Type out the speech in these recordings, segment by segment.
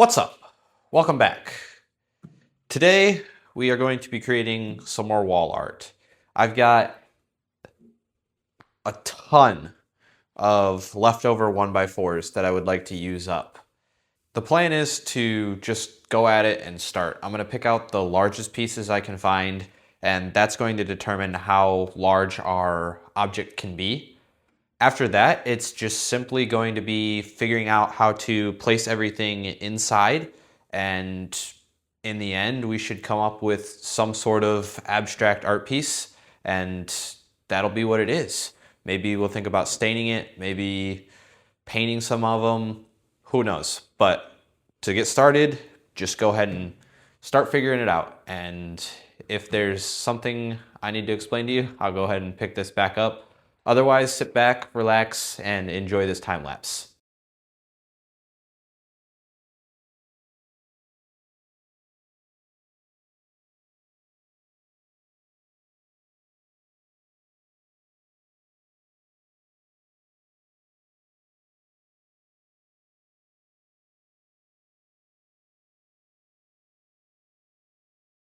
What's up? Welcome back. Today we are going to be creating some more wall art. I've got a ton of leftover 1x4s that I would like to use up. The plan is to just go at it and start. I'm going to pick out the largest pieces I can find, and that's going to determine how large our object can be. After that, it's just simply going to be figuring out how to place everything inside, and in the end, we should come up with some sort of abstract art piece, and that'll be what it is. Maybe we'll think about staining it, maybe painting some of them, who knows. But to get started, just go ahead and start figuring it out. And if there's something I need to explain to you, I'll go ahead and pick this back up. Otherwise, sit back, relax, and enjoy this time lapse.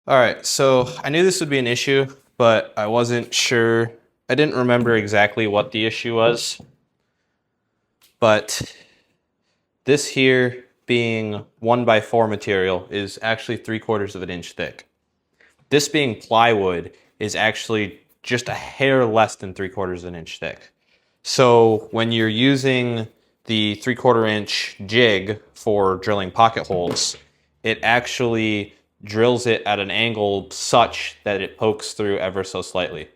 All right, so I knew this would be an issue, but I wasn't sure. I didn't remember exactly what the issue was, but this here being 1x4 material is actually 3/4 of an inch thick. This being plywood is actually just a hair less than 3/4 of an inch thick. So when you're using the 3/4 inch jig for drilling pocket holes, it actually drills it at an angle such that it pokes through ever so slightly.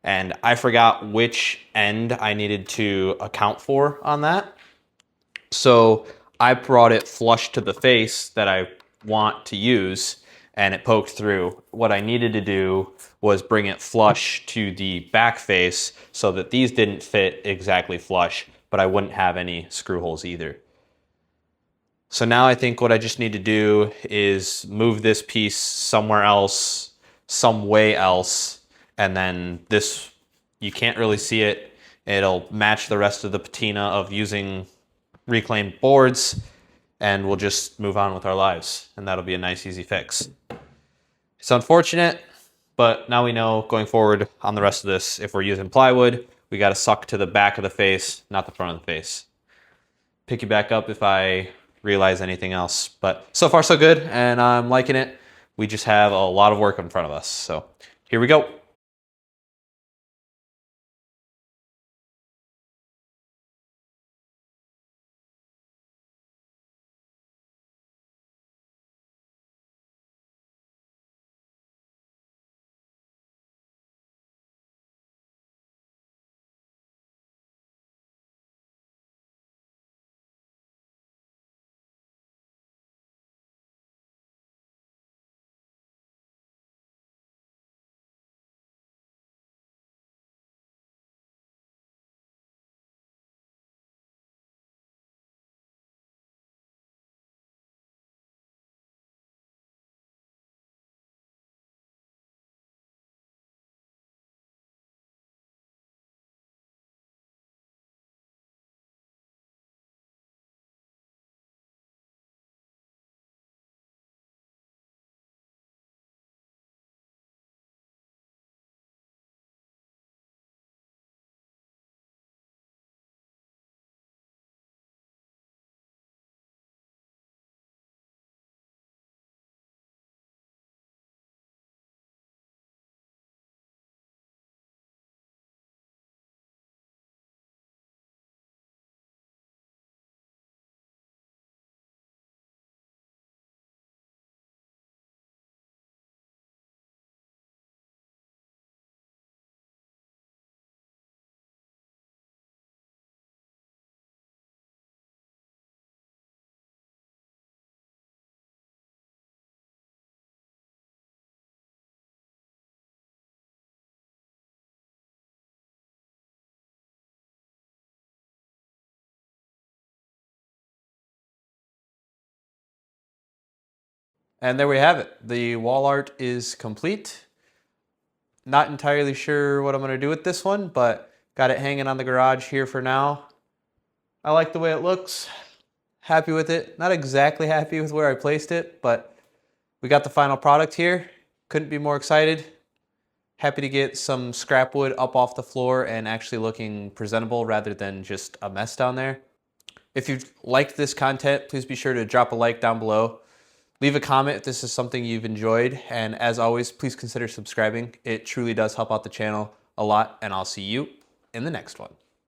And I forgot which end I needed to account for on that. So I brought it flush to the face that I want to use, and it poked through. What I needed to do was bring it flush to the back face so that these didn't fit exactly flush, but I wouldn't have any screw holes either. So now I think what I just need to do is move this piece somewhere else, some way else, and then this, you can't really see it. It'll match the rest of the patina of using reclaimed boards, and we'll just move on with our lives, and that'll be a nice, easy fix. It's unfortunate, but now we know going forward on the rest of this, if we're using plywood, we got to suck to the back of the face, not the front of the face. Pick you back up if I realize anything else, but so far so good, and I'm liking it. We just have a lot of work in front of us, so here we go. And there we have it. The wall art is complete. Not entirely sure what I'm going to do with this one, but got it hanging on the garage here for now. I like the way it looks. happy with it. Not exactly happy with where I placed it, but we got the final product here. Couldn't be more excited. Happy to get some scrap wood up off the floor and actually looking presentable rather than just a mess down there. If you've liked this content, please be sure to drop a like down below. Leave a comment if this is something you've enjoyed. And as always, please consider subscribing. It truly does help out the channel a lot, and I'll see you in the next one.